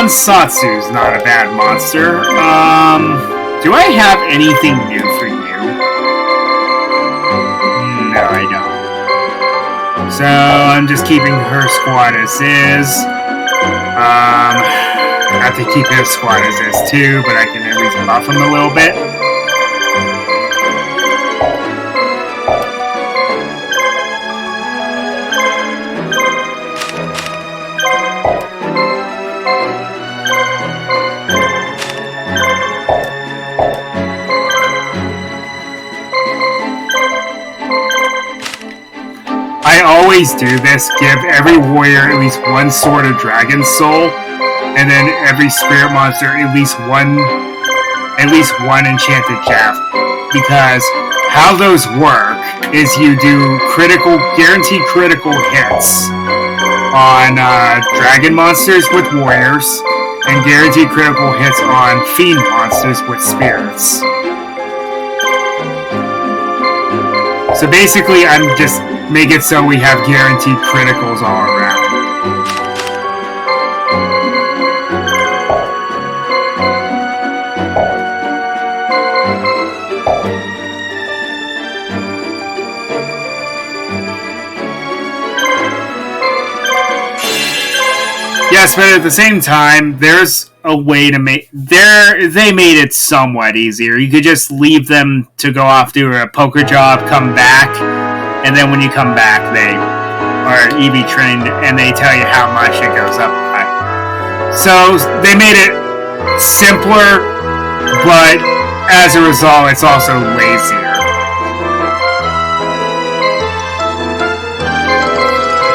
Bonsatsu's not a bad monster. Do I have anything new for you? No, I don't. So, I'm just keeping her squad as is. I have to keep his squad as is too, but I can at least buff him a little bit. I always do this, give every warrior at least one sword of dragon soul, and then every spirit monster at least one enchanted javelin. Because how those work is you do guaranteed critical hits on dragon monsters with warriors, and guaranteed critical hits on fiend monsters with spirits. So basically, I'm just make it so we have guaranteed criticals all around. Yes, but at the same time, there's a way to make... They made it somewhat easier. You could just leave them to go off, do a poker job, come back, and then when you come back, they are EV trained, and they tell you how much it goes up by. So, they made it simpler, but as a result, it's also lazier.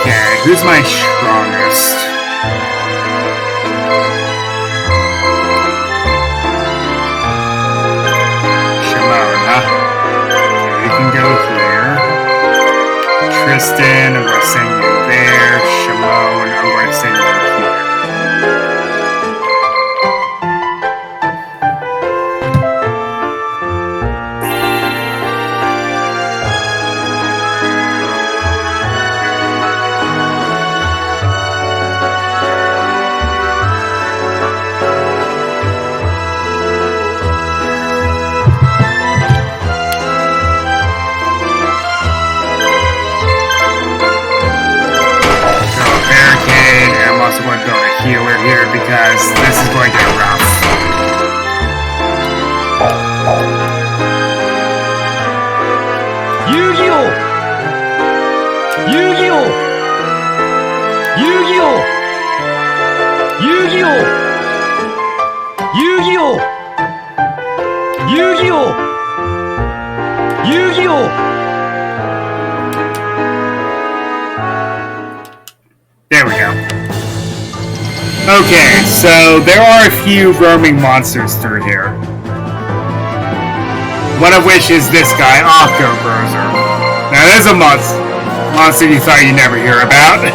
Okay, who's my strongest? Tristan, I'm going to send you there. Shimon, I'm going to send you here. Going to go to healer here because this is going to get rough. Yu-Gi-Oh! Yu-Gi-Oh! Yu-Gi-Oh! Yu-Gi-Oh! Yu-Gi-Oh! Yu-Gi-Oh! Yu-Gi-Oh! There we go. Okay, so there are a few roaming monsters through here. One of which is this guy, Octo Bruiser. Now there's a monster you thought you'd never hear about.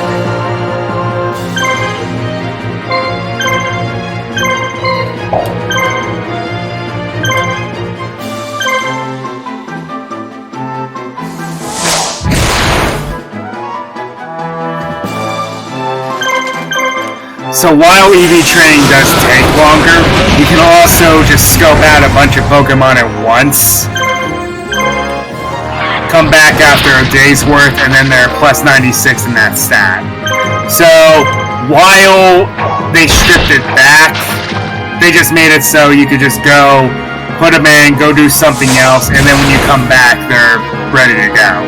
So while EV training does take longer, you can also just scope out a bunch of Pokemon at once. Come back after a day's worth, and then they're plus 96 in that stat. So while they stripped it back, they just made it so you could just go, put them in, go do something else, and then when you come back, they're ready to go.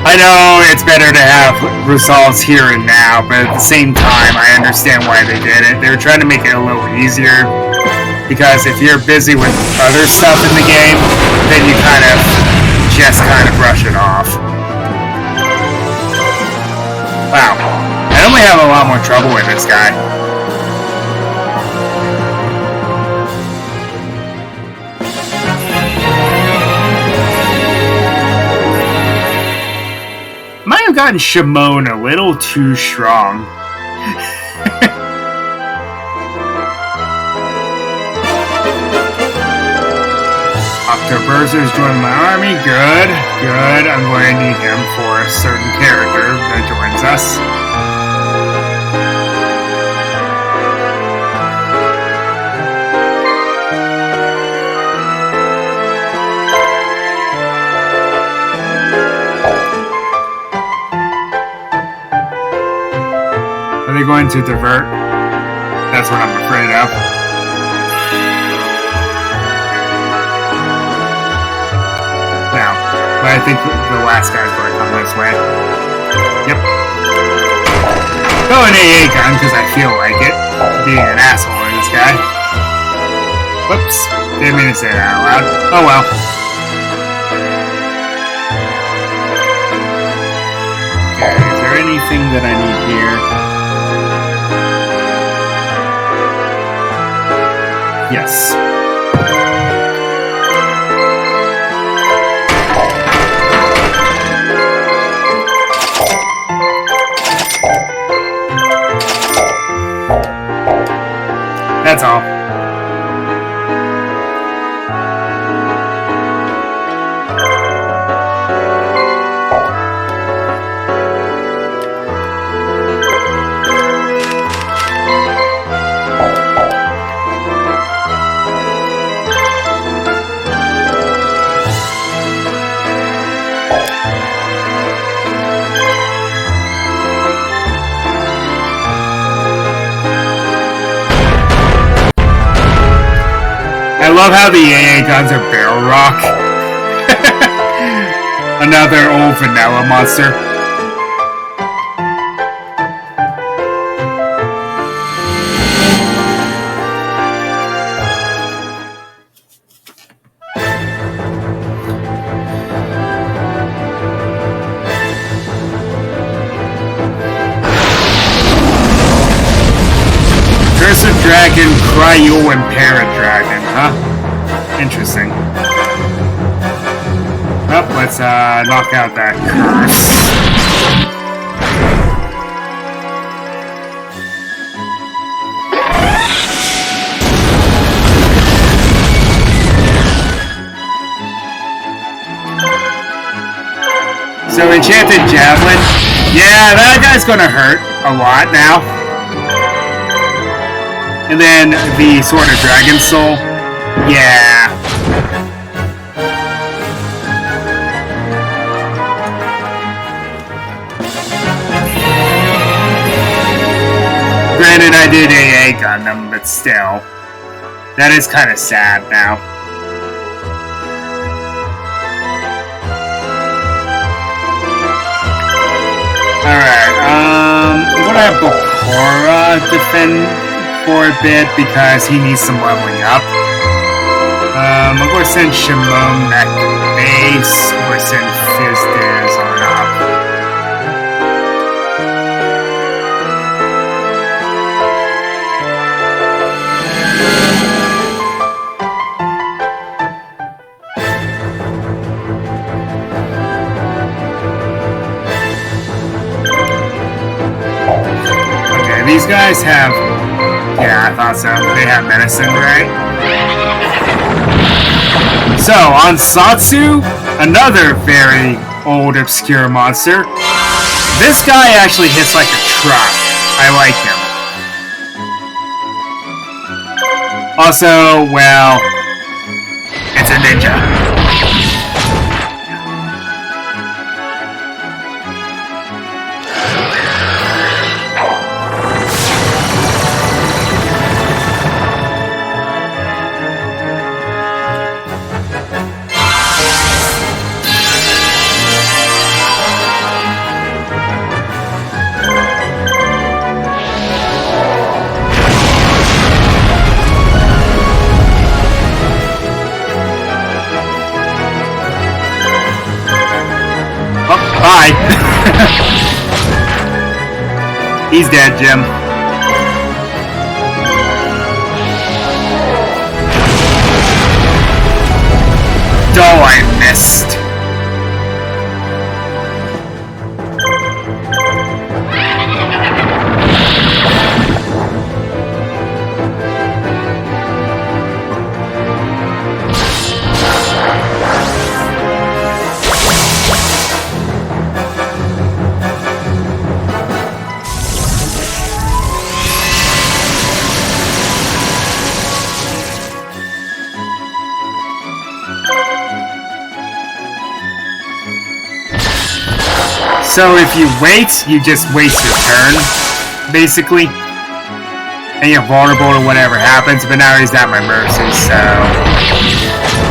I know it's better to have results here and now, but at the same time, I understand why they did it. They were trying to make it a little easier, because if you're busy with other stuff in the game, then you just brush it off. Wow. I only have a lot more trouble with this guy. Might have gotten Shimon a little too strong. Dr. Burzer's joined my army. Good, good. I'm going to need him for a certain character that joins us. Are they going to divert? That's what I'm afraid of. No, but I think the last guy's going to come this way. Yep. Go an AA gun because I feel like it. Being an asshole in this guy. Whoops. Didn't mean to say that out loud. Oh well. Okay, is there anything that I need here? Yes. That's all. I love how the AA guns are barrel rock. Another old vanilla monster. Curse of Dragon, Cryo, and Paradragon, huh? Interesting. Well, let's knock out that curse. So Enchanted Javelin. Yeah, that guy's gonna hurt a lot now. And then the Sword of Dragon Soul. Yeah. Granted, I did AA gun them, but still. That is kind of sad now. Alright, I'm gonna have Bakura defend for a bit because he needs some leveling up. I'm going to send Shimon back to base or send Fizdiz on up. Okay, these guys have... Yeah, I thought so. They have medicine, right? So, on Satsu, another very old, obscure monster. This guy actually hits like a truck. I like him. Also, well, it's a ninja. Bye. He's dead, Jim. Oh, I missed. So if you wait, you just waste your turn, basically. And you're vulnerable to whatever happens, but now he's at my mercy, so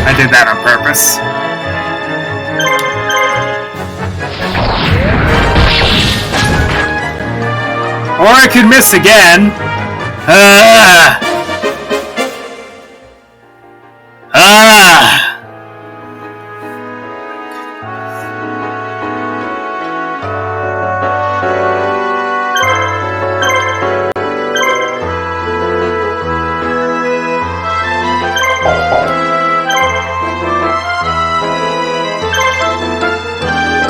I did that on purpose. Or I could miss again.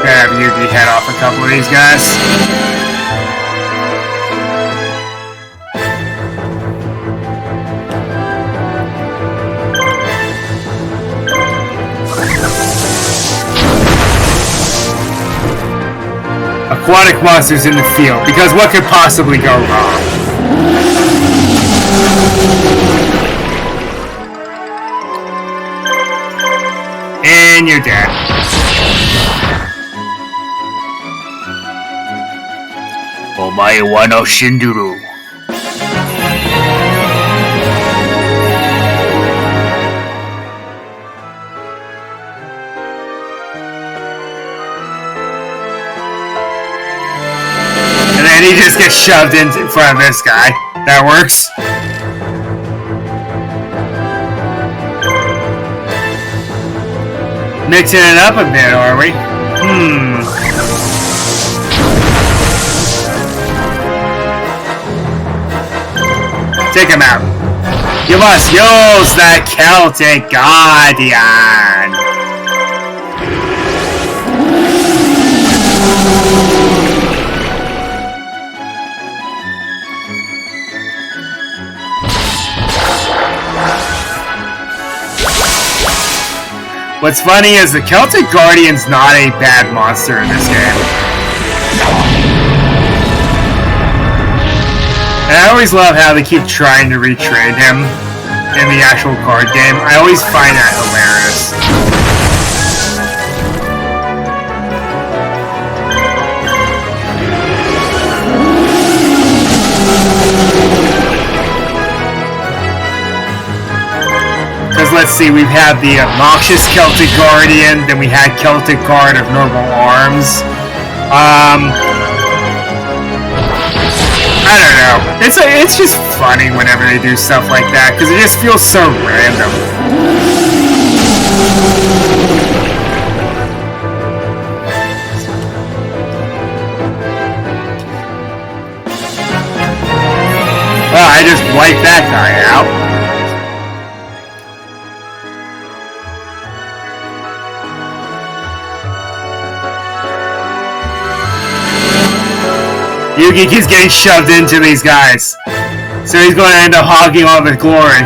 Have Yugi head off a couple of these guys. Aquatic monsters in the field, because what could possibly go wrong? And you're dead. Omae wa no shinduru. And then he just gets shoved in front of this guy. That works. Mixing it up a bit, are we? Take him out. You must use the Celtic Guardian. What's funny is the Celtic Guardian's not a bad monster in this game. And I always love how they keep trying to retrain him in the actual card game. I always find that hilarious. Because let's see, we've had the obnoxious Celtic Guardian, then we had Celtic Guard of Normal Arms. I don't know. It's just funny whenever they do stuff like that, because it just feels so random. Well, I just wiped that guy out. Yugi keeps getting shoved into these guys. So he's going to end up hogging all the glory.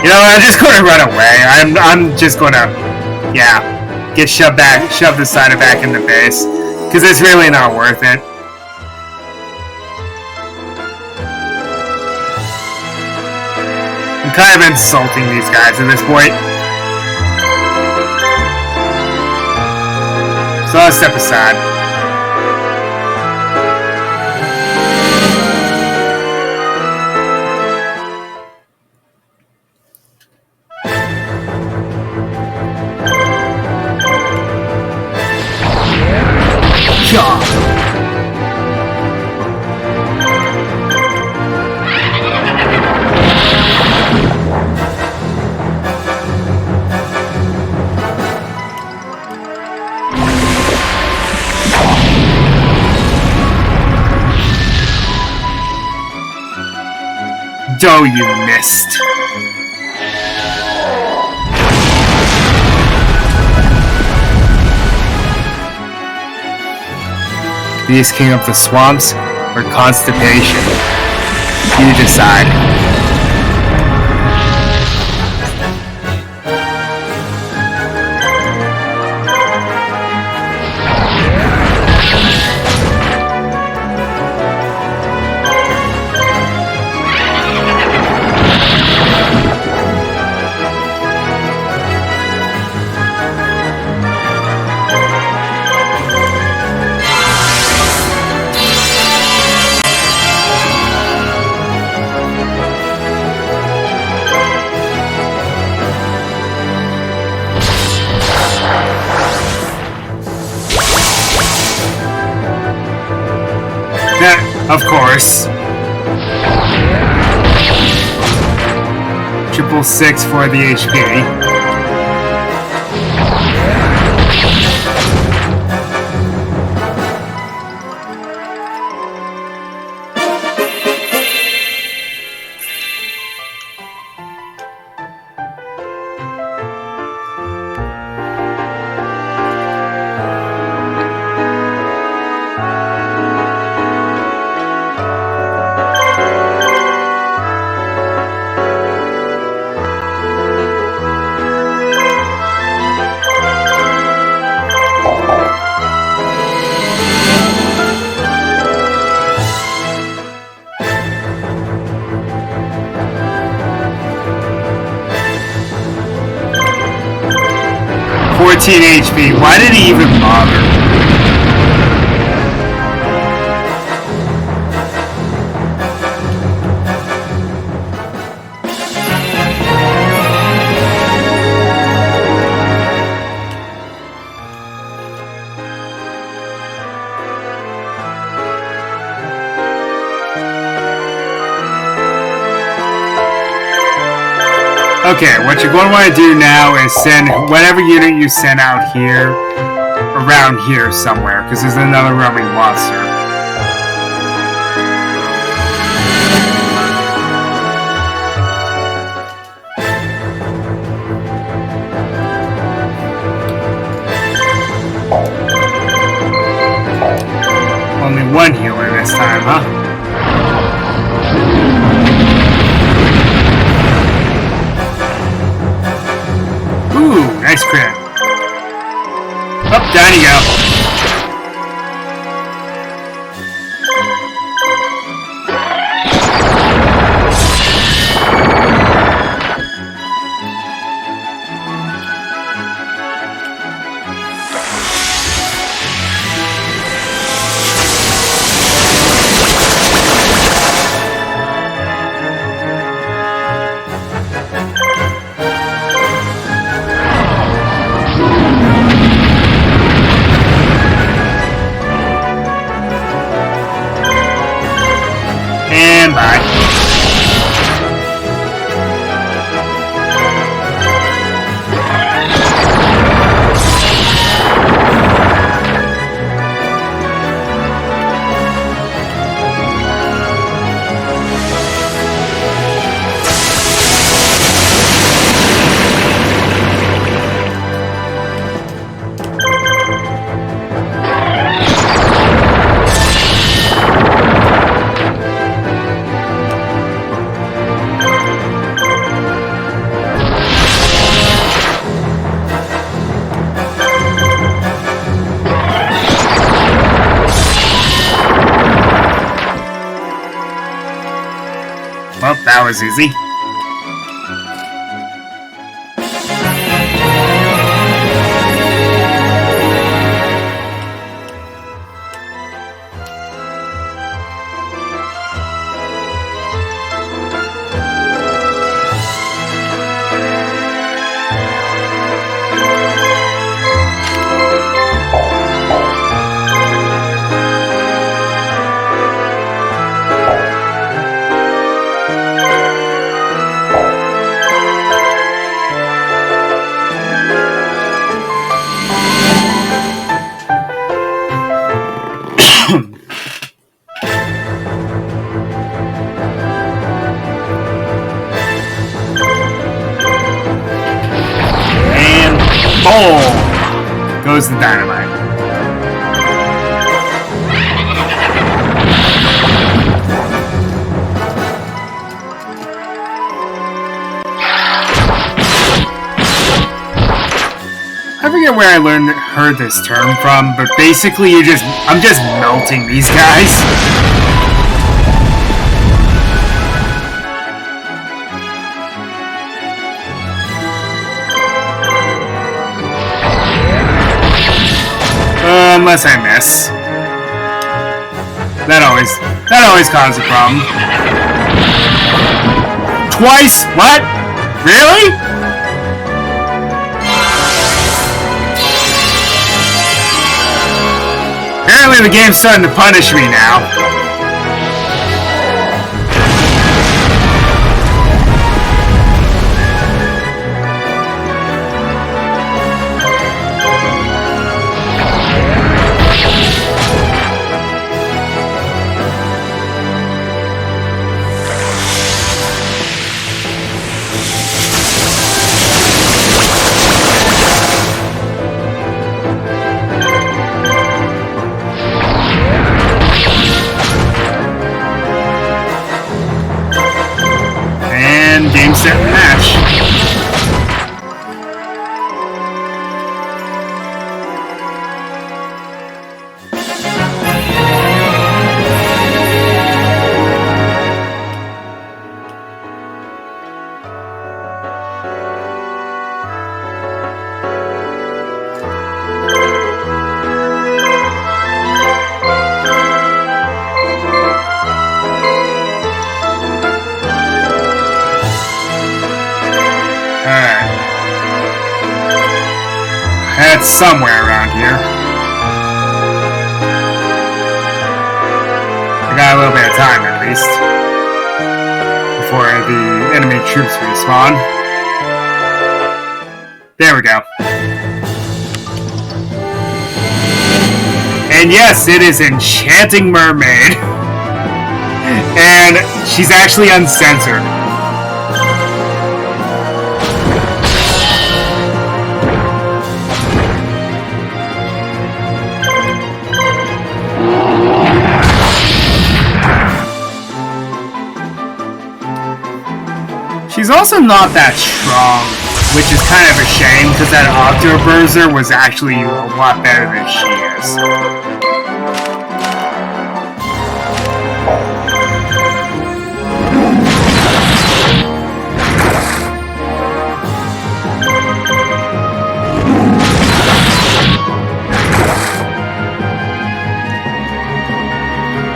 You know, I'm just going to run away. I'm just going to, yeah, get shoved aside and back into base. Because it's really not worth it. I'm kind of insulting these guys at this point. So I'll step aside. Oh, you missed. Beast King of the Swamps or Constipation? You decide. Of course. 666 for the HP. 14 HP. Why did he even bother? Okay, what you're going to want to do now is send whatever unit you send out here, around here somewhere, because there's another roaming monster. Only one healer this time, huh? Ooh, nice crit. Oh, down you go. And bye. Well, that was easy. Boom! Goes the dynamite. I forget where I heard this term from, but basically I'm just melting these guys. Unless I miss. That always causes a problem. Twice? What? Really? Apparently the game's starting to punish me now. that's somewhere around here. I got a little bit of time at least before the enemy troops respawn. There we go. And yes, it is Enchanting Mermaid. And she's actually uncensored. She's also not that strong, which is kind of a shame, because that Octoburzer was actually a lot better than she is.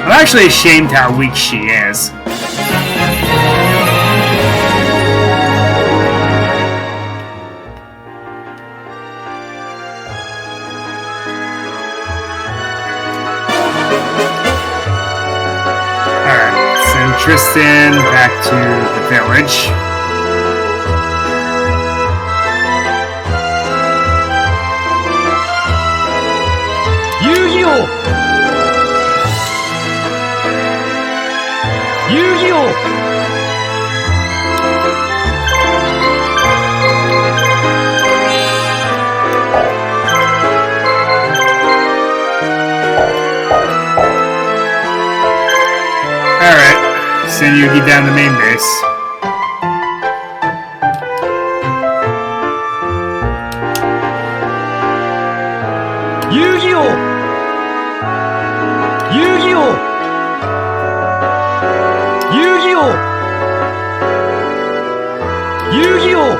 I'm actually ashamed how weak she is. Alright, send Tristan back to the village. Yu-Gi-Oh! Yu-Gi-Oh! Alright, send Yugi down the main base. Yu-Gi-Oh! Yu-Gi-Oh! Yu-Gi-Oh! Yu-Gi-Oh!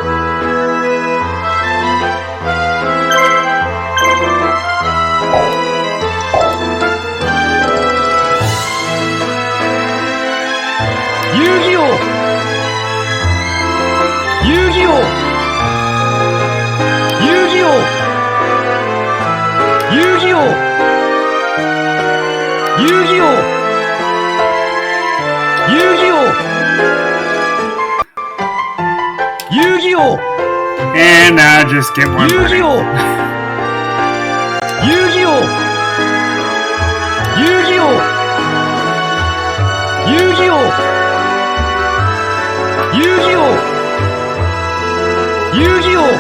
Yu-Gi-Oh! Yu-Gi-Oh! Yu-Gi-Oh! Yu-Gi-Oh! Yu-Gi-Oh! Yu-Gi-Oh! Yu-Gi-Oh! And now just get one Yu-Gi-Oh! Yu-Gi-Oh! Yu-Gi-Oh! Yu-Gi-Oh! Yu-Gi-Oh! Yu-Gi-Oh!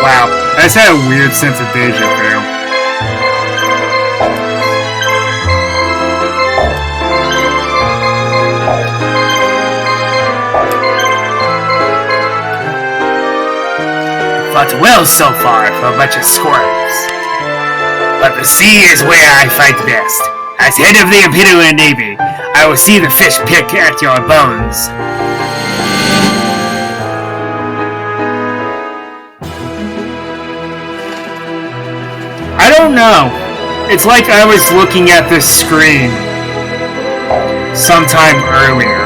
Wow, I just had a weird sense of deja vu. Fought well so far for a bunch of squirrels. But the sea is where I fight best. As head of the Imperial Navy, I will see the fish pick at your bones. I don't know. It's like I was looking at this screen sometime earlier.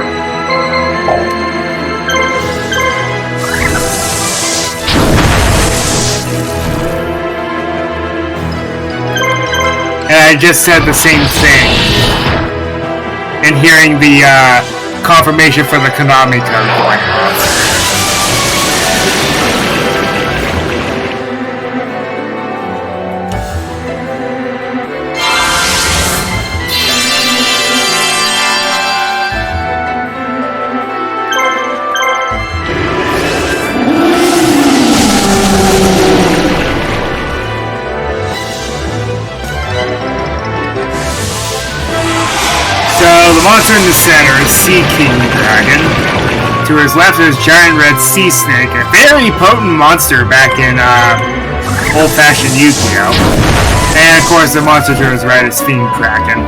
And I just said the same thing. And hearing the confirmation for the Konami code going on. The monster in the center is Sea King Dragon. To his left is Giant Red Sea Snake, a very potent monster back in old-fashioned Yu-Gi-Oh! And of course the monster to his right is Fiend Kraken.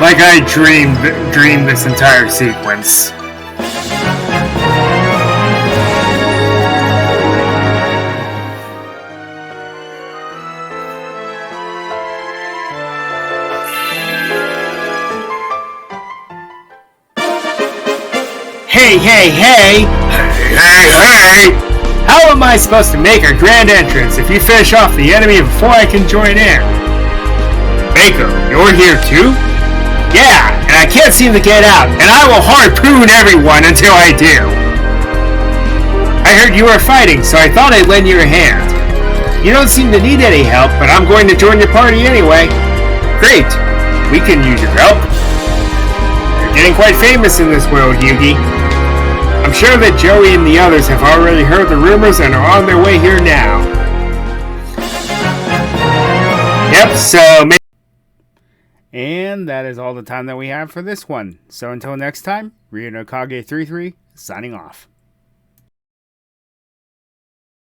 Like I dreamed this entire sequence. Hey, hey, hey! Hey, hey! How am I supposed to make a grand entrance if you finish off the enemy before I can join in? Mako, you're here too? Yeah, and I can't seem to get out, and I will harpoon everyone until I do. I heard you were fighting, so I thought I'd lend you a hand. You don't seem to need any help, but I'm going to join your party anyway. Great, we can use your help. You're getting quite famous in this world, Yugi. I'm sure that Joey and the others have already heard the rumors and are on their way here now. Yep, so... And that is all the time that we have for this one. So until next time, Ryo no Kage 33, signing off.